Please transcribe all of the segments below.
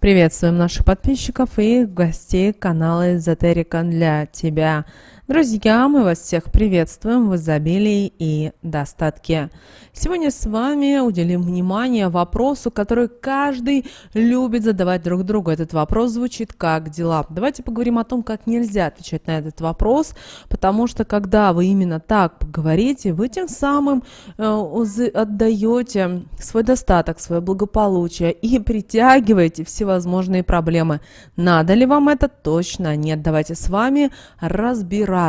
Приветствуем наших подписчиков и гостей канала Эзотерика для тебя. Друзья, мы вас всех приветствуем в изобилии и достатке. Сегодня с вами уделим внимание вопросу, который каждый любит задавать друг другу. Этот вопрос звучит: как дела? Давайте поговорим о том, как нельзя отвечать на этот вопрос, потому что когда вы именно так поговорите, вы тем самым отдаете свой достаток, свое благополучие и притягиваете всевозможные проблемы. Надо ли вам это? Точно нет. Давайте с вами разбираться.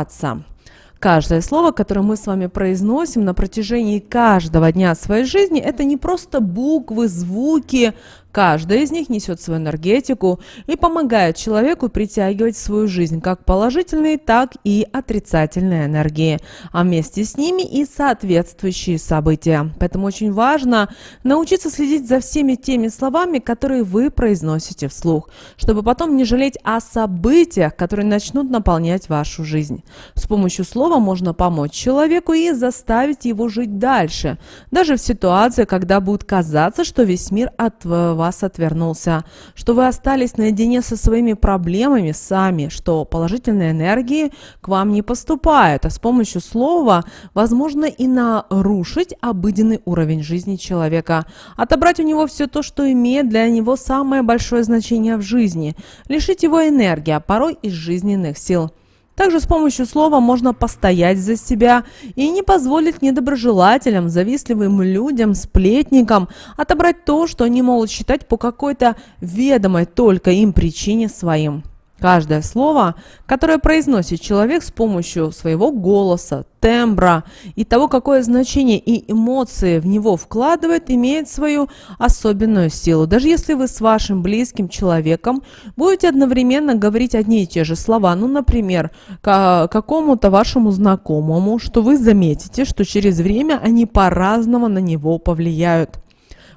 Каждое слово, которое мы с вами произносим на протяжении каждого дня своей жизни, это не просто буквы, звуки. Каждая из них несет свою энергетику и помогает человеку притягивать в свою жизнь как положительные, так и отрицательные энергии, а вместе с ними и соответствующие события. Поэтому очень важно научиться следить за всеми теми словами, которые вы произносите вслух, чтобы потом не жалеть о событиях, которые начнут наполнять вашу жизнь. С помощью слова можно помочь человеку и заставить его жить дальше, даже в ситуации, когда будет казаться, что весь мир от вас отвернулся, что вы остались наедине со своими проблемами сами, что положительные энергии к вам не поступают, а с помощью слова возможно и нарушить обыденный уровень жизни человека, отобрать у него все то, что имеет для него самое большое значение в жизни, лишить его энергии, а порой и жизненных сил. Также с помощью слова можно постоять за себя и не позволить недоброжелателям, завистливым людям, сплетникам отобрать то, что они могут считать по какой-то ведомой только им причине своим. Каждое слово, которое произносит человек с помощью своего голоса, тембра и того, какое значение и эмоции в него вкладывает, имеет свою особенную силу. Даже если вы с вашим близким человеком будете одновременно говорить одни и те же слова, например, какому-то вашему знакомому, что вы заметите, что через время они по-разному на него повлияют.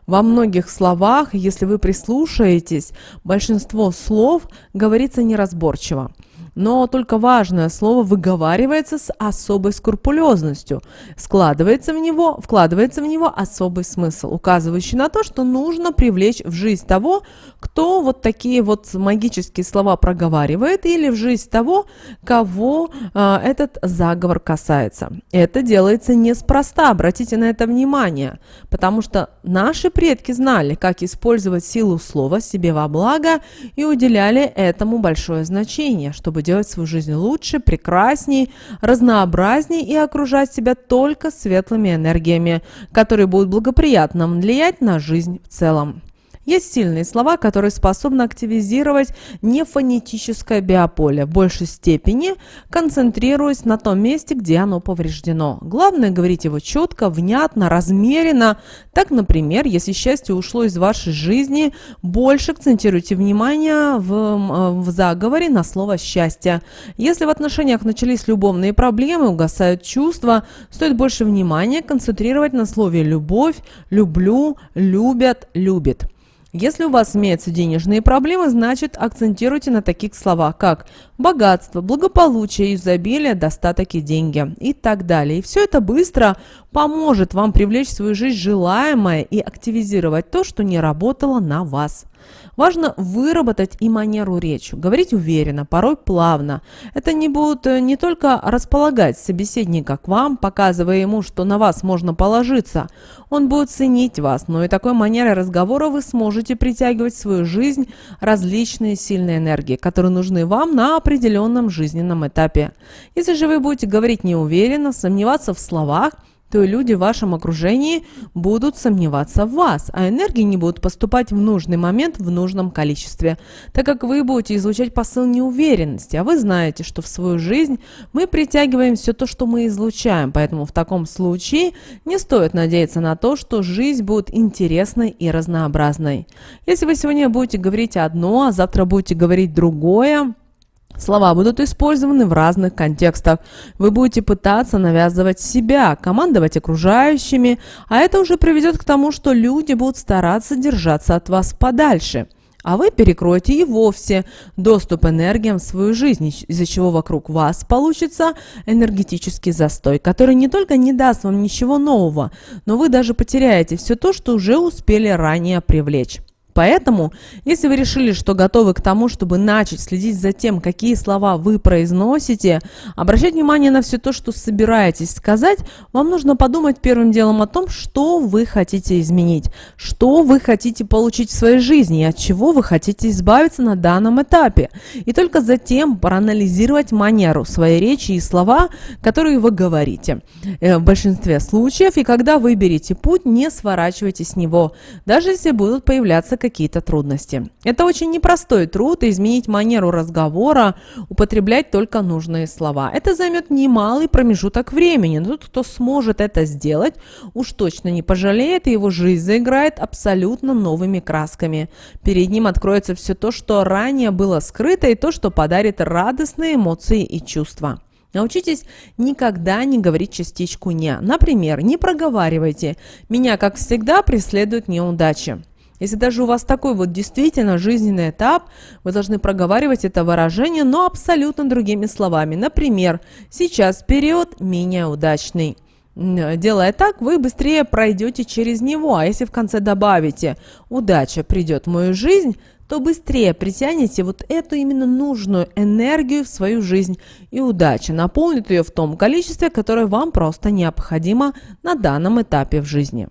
Во многих словах, если вы прислушаетесь, большинство слов говорится неразборчиво. Но только важное слово выговаривается с особой скрупулезностью. Вкладывается в него особый смысл, указывающий на то, что нужно привлечь в жизнь того, кто вот такие вот магические слова проговаривает, или в жизнь того, кого этот заговор касается. Это делается неспроста, обратите на это внимание, потому что наши предки знали, как использовать силу слова себе во благо и уделяли этому большое значение, чтобы делать свою жизнь лучше, прекрасней, разнообразней и окружать себя только светлыми энергиями, которые будут благоприятно влиять на жизнь в целом. Есть сильные слова, которые способны активизировать нефонетическое биополе, в большей степени концентрируясь на том месте, где оно повреждено. Главное говорить его четко, внятно, размеренно. Так, например, если счастье ушло из вашей жизни, больше акцентируйте внимание в заговоре на слово «счастье». Если в отношениях начались любовные проблемы, угасают чувства, стоит больше внимания концентрировать на слове «любовь», «люблю», «любят», «любит». Если у вас имеются денежные проблемы, значит акцентируйте на таких словах, как богатство, благополучие, изобилие, достаток и деньги и так далее. И все это быстро поможет вам привлечь в свою жизнь желаемое и активизировать то, что не работало на вас. Важно выработать и манеру речи, говорить уверенно, порой плавно. Это не будет не только располагать собеседника к вам, показывая ему, что на вас можно положиться, он будет ценить вас, но и такой манерой разговора вы сможете притягивать в свою жизнь различные сильные энергии, которые нужны вам на определенном жизненном этапе. Если же вы будете говорить неуверенно, сомневаться в словах, то и люди в вашем окружении будут сомневаться в вас, а энергии не будут поступать в нужный момент в нужном количестве, так как вы будете излучать посыл неуверенности, а вы знаете, что в свою жизнь мы притягиваем все то, что мы излучаем, поэтому в таком случае не стоит надеяться на то, что жизнь будет интересной и разнообразной. Если вы сегодня будете говорить одно, а завтра будете говорить другое, слова будут использованы в разных контекстах. Вы будете пытаться навязывать себя, командовать окружающими, а это уже приведет к тому, что люди будут стараться держаться от вас подальше. А вы перекроете и вовсе доступ энергиям в свою жизнь, из-за чего вокруг вас получится энергетический застой, который не только не даст вам ничего нового, но вы даже потеряете все то, что уже успели ранее привлечь. Поэтому, если вы решили, что готовы к тому, чтобы начать следить за тем, какие слова вы произносите, обращать внимание на все то, что собираетесь сказать, вам нужно подумать первым делом о том, что вы хотите изменить, что вы хотите получить в своей жизни и от чего вы хотите избавиться на данном этапе. И только затем проанализировать манеру своей речи и слова, которые вы говорите. В большинстве случаев, и когда выберете путь, не сворачивайте с него, даже если будут появляться какие-то трудности. Это очень непростой труд, и изменить манеру разговора, употреблять только нужные слова. Это займет немалый промежуток времени, но тот, кто сможет это сделать, уж точно не пожалеет, и его жизнь заиграет абсолютно новыми красками. Перед ним откроется все то, что ранее было скрыто, и то, что подарит радостные эмоции и чувства. Научитесь никогда не говорить частичку «не». Например, не проговаривайте «меня, как всегда, преследуют неудачи». Если даже у вас такой вот действительно жизненный этап, вы должны проговаривать это выражение, но абсолютно другими словами. Например, сейчас период менее удачный. Делая так, вы быстрее пройдете через него, а если в конце добавите «удача придет в мою жизнь», то быстрее притянете вот эту именно нужную энергию в свою жизнь, и удача наполнит ее в том количестве, которое вам просто необходимо на данном этапе в жизни.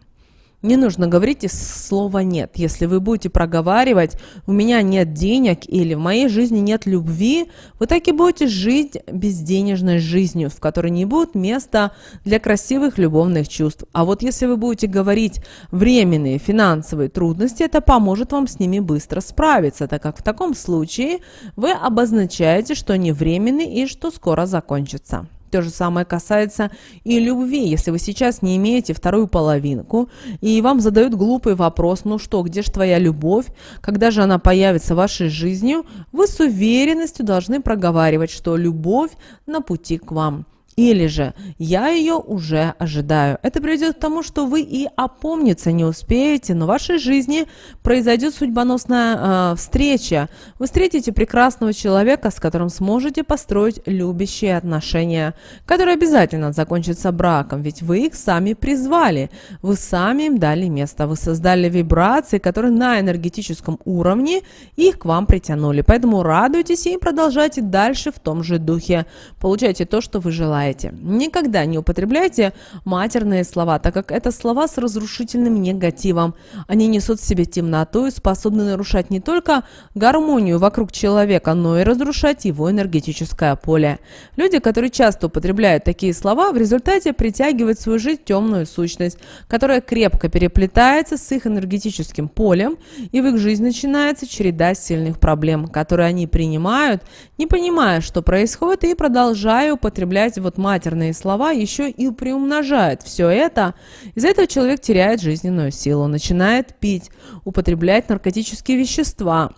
Не нужно говорить слова «нет». Если вы будете проговаривать «у меня нет денег» или «в моей жизни нет любви», вы так и будете жить безденежной жизнью, в которой не будет места для красивых любовных чувств. А вот если вы будете говорить временные финансовые трудности, это поможет вам с ними быстро справиться, так как в таком случае вы обозначаете, что они временные и что скоро закончатся. То же самое касается и любви. Если вы сейчас не имеете вторую половинку, и вам задают глупый вопрос, ну что, где же твоя любовь, когда же она появится в вашей жизни, вы с уверенностью должны проговаривать, что любовь на пути к вам. Или же «я ее уже ожидаю». Это приведет к тому, что вы и опомниться не успеете, но в вашей жизни произойдет судьбоносная встреча. Вы встретите прекрасного человека, с которым сможете построить любящие отношения, которые обязательно закончатся браком, ведь вы их сами призвали, вы сами им дали место, вы создали вибрации, которые на энергетическом уровне их к вам притянули. Поэтому радуйтесь и продолжайте дальше в том же духе. Получайте то, что вы желаете. Никогда не употребляйте матерные слова, так как это слова с разрушительным негативом. Они несут в себе темноту и способны нарушать не только гармонию вокруг человека, но и разрушать его энергетическое поле. Люди, которые часто употребляют такие слова, в результате притягивают в свою жизнь темную сущность, которая крепко переплетается с их энергетическим полем, и в их жизни начинается череда сильных проблем, которые они принимают, не понимая, что происходит, и продолжая употреблять матерные слова, еще и приумножает все это. Из-за этого человек теряет жизненную силу, начинает пить, употреблять наркотические вещества,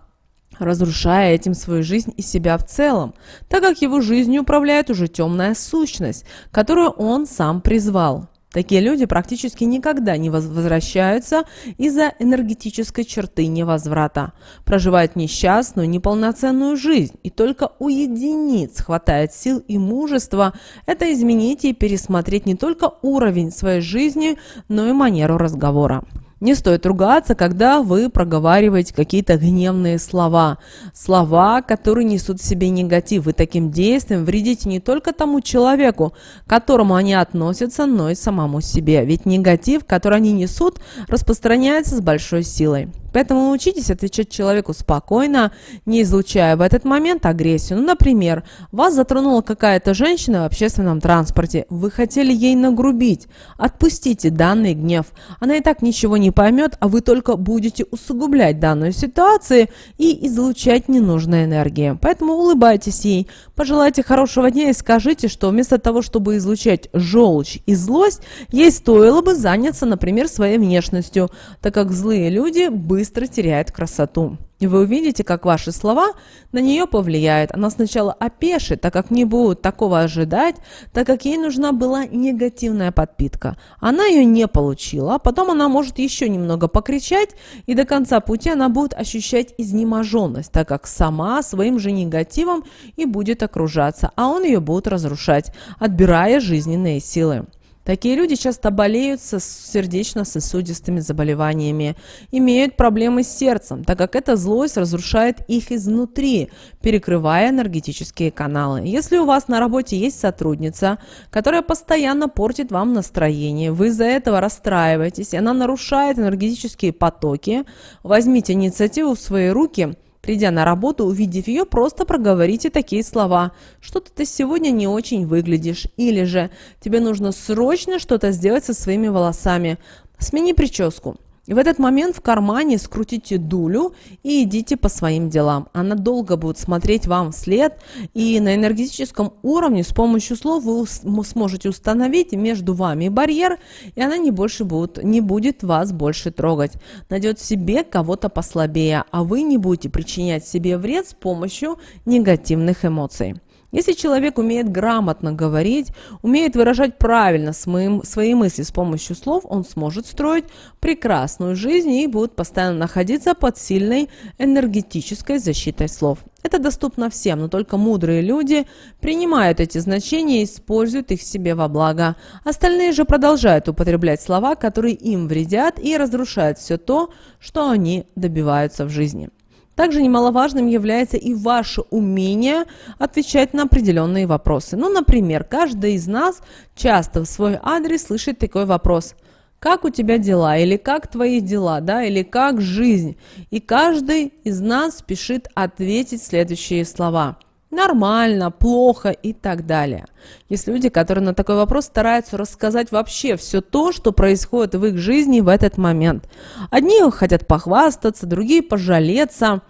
разрушая этим свою жизнь и себя в целом, так как его жизнью управляет уже темная сущность, которую он сам призвал. Такие люди практически никогда не возвращаются из-за энергетической черты невозврата. Проживают несчастную, неполноценную жизнь, и только у единиц хватает сил и мужества это изменить и пересмотреть не только уровень своей жизни, но и манеру разговора. Не стоит ругаться, когда вы проговариваете какие-то гневные слова. Слова, которые несут в себе негатив. Вы таким действием вредите не только тому человеку, к которому они относятся, но и самому себе. Ведь негатив, который они несут, распространяется с большой силой. Поэтому научитесь отвечать человеку спокойно, не излучая в этот момент агрессию. Например, вас затронула какая-то женщина в общественном транспорте. Вы хотели ей нагрубить. Отпустите данный гнев. Она и так ничего не поймет, а вы только будете усугублять данную ситуацию и излучать ненужные энергии. Поэтому улыбайтесь ей, пожелайте хорошего дня и скажите, что вместо того, чтобы излучать желчь и злость, ей стоило бы заняться, например, своей внешностью, так как злые люди быстро теряют красоту. И вы увидите, как ваши слова на нее повлияют. Она сначала опешит, так как не будет такого ожидать, так как ей нужна была негативная подпитка. Она ее не получила, а потом она может еще немного покричать, и до конца пути она будет ощущать изнеможенность, так как сама своим же негативом и будет окружаться, а он ее будет разрушать, отбирая жизненные силы. Такие люди часто болеют сердечно-сосудистыми заболеваниями, имеют проблемы с сердцем, так как эта злость разрушает их изнутри, перекрывая энергетические каналы. Если у вас на работе есть сотрудница, которая постоянно портит вам настроение, вы из-за этого расстраиваетесь, и она нарушает энергетические потоки, возьмите инициативу в свои руки. Придя на работу, увидев ее, просто проговорите такие слова: «Что-то ты сегодня не очень выглядишь», или же «Тебе нужно срочно что-то сделать со своими волосами, смени прическу». И в этот момент в кармане скрутите дулю и идите по своим делам. Она долго будет смотреть вам вслед, и на энергетическом уровне с помощью слов вы сможете установить между вами барьер, и она не будет вас больше трогать. Найдет себе кого-то послабее, а вы не будете причинять себе вред с помощью негативных эмоций. Если человек умеет грамотно говорить, умеет выражать правильно свои мысли с помощью слов, он сможет строить прекрасную жизнь и будет постоянно находиться под сильной энергетической защитой слов. Это доступно всем, но только мудрые люди принимают эти значения и используют их себе во благо. Остальные же продолжают употреблять слова, которые им вредят, и разрушают все то, что они добиваются в жизни. Также немаловажным является и ваше умение отвечать на определенные вопросы. Например, каждый из нас часто в свой адрес слышит такой вопрос: «Как у тебя дела?» Или «Как твои дела?» Или «Как жизнь?» И каждый из нас спешит ответить следующие слова: «Нормально», «Плохо» и так далее. Есть люди, которые на такой вопрос стараются рассказать вообще все то, что происходит в их жизни в этот момент. Одни хотят похвастаться, другие пожалеться.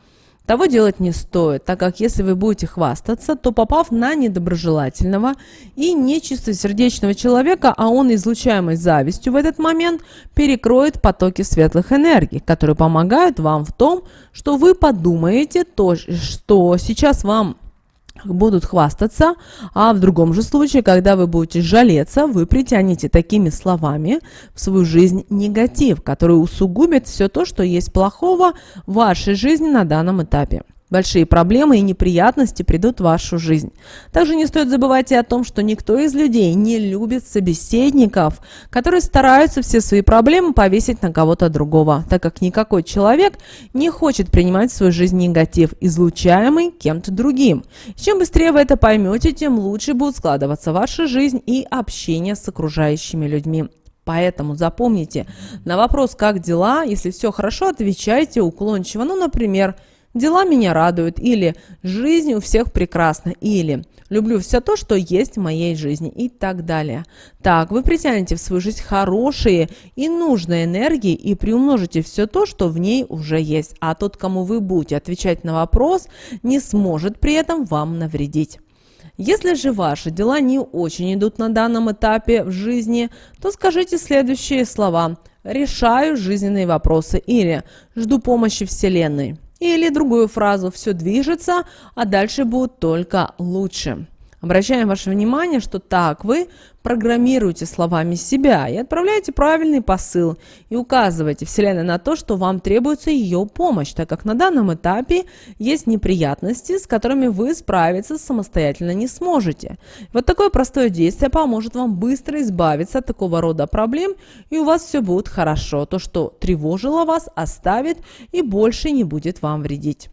Того делать не стоит, так как если вы будете хвастаться, то попав на недоброжелательного и нечистосердечного человека, а он, излучаемый завистью в этот момент, перекроет потоки светлых энергий, которые помогают вам в том, что вы подумаете то, что сейчас вам будут хвастаться, а в другом же случае, когда вы будете жалеться, вы притянете такими словами в свою жизнь негатив, который усугубит все то, что есть плохого в вашей жизни на данном этапе. Большие проблемы и неприятности придут в вашу жизнь. Также не стоит забывать и о том, что никто из людей не любит собеседников, которые стараются все свои проблемы повесить на кого-то другого, так как никакой человек не хочет принимать в свою жизнь негатив, излучаемый кем-то другим. Чем быстрее вы это поймете, тем лучше будет складываться ваша жизнь и общение с окружающими людьми. Поэтому запомните, на вопрос «Как дела?», если все хорошо, отвечайте уклончиво. Например, «Дела меня радуют», или «Жизнь у всех прекрасна», или «Люблю все то, что есть в моей жизни» и так далее. Так вы притянете в свою жизнь хорошие и нужные энергии и приумножите все то, что в ней уже есть. А тот, кому вы будете отвечать на вопрос, не сможет при этом вам навредить. Если же ваши дела не очень идут на данном этапе в жизни, то скажите следующие слова: «Решаю жизненные вопросы» или «Жду помощи Вселенной». Или другую фразу: «Все движется, а дальше будет только лучше». Обращаем ваше внимание, что так вы программируете словами себя и отправляете правильный посыл, и указываете Вселенной на то, что вам требуется ее помощь, так как на данном этапе есть неприятности, с которыми вы справиться самостоятельно не сможете. Вот такое простое действие поможет вам быстро избавиться от такого рода проблем, и у вас все будет хорошо. То, что тревожило вас, оставит и больше не будет вам вредить.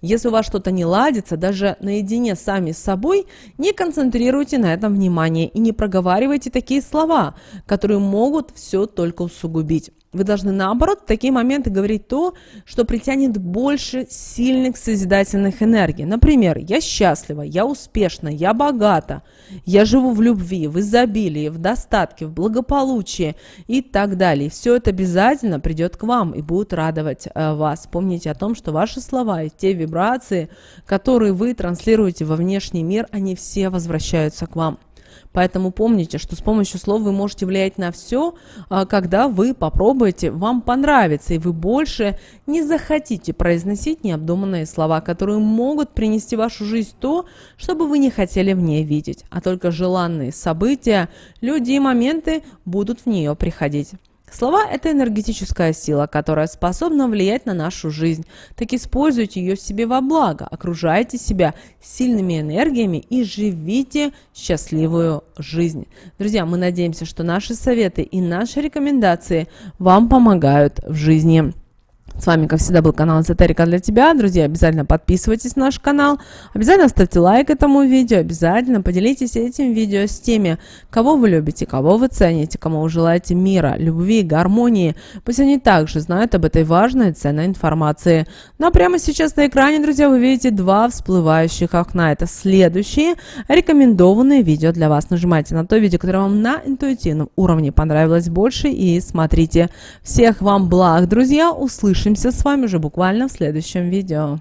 Если у вас что-то не ладится, даже наедине сами с собой, не концентрируйте на этом внимание и не проговаривайте такие слова, которые могут все только усугубить. Вы должны, наоборот, в такие моменты говорить то, что притянет больше сильных созидательных энергий. Например, «Я счастлива», «Я успешна», «Я богата», «Я живу в любви», в изобилии, в достатке, в благополучии и так далее. Все это обязательно придет к вам и будет радовать вас. Помните о том, что ваши слова и те вибрации, которые вы транслируете во внешний мир, они все возвращаются к вам. Поэтому помните, что с помощью слов вы можете влиять на все, когда вы попробуете, вам понравится, и вы больше не захотите произносить необдуманные слова, которые могут принести в вашу жизнь то, что бы вы не хотели в ней видеть, а только желанные события, люди и моменты будут в нее приходить. Слова– это энергетическая сила, которая способна влиять на нашу жизнь. Так используйте ее себе во благо, окружайте себя сильными энергиями и живите счастливую жизнь. Друзья, мы надеемся, что наши советы и наши рекомендации вам помогают в жизни. С вами, как всегда, был канал Эзотерика для тебя. Друзья, обязательно подписывайтесь на наш канал, обязательно ставьте лайк этому видео, обязательно поделитесь этим видео с теми, кого вы любите, кого вы цените, кому вы желаете мира, любви, гармонии. Пусть они также знают об этой важной и ценной информации. Ну а прямо сейчас на экране, друзья, вы видите два всплывающих окна. Это следующие рекомендованные видео для вас. Нажимайте на то видео, которое вам на интуитивном уровне понравилось больше, и смотрите. Всех вам благ, друзья, услышимся с вами уже буквально в следующем видео.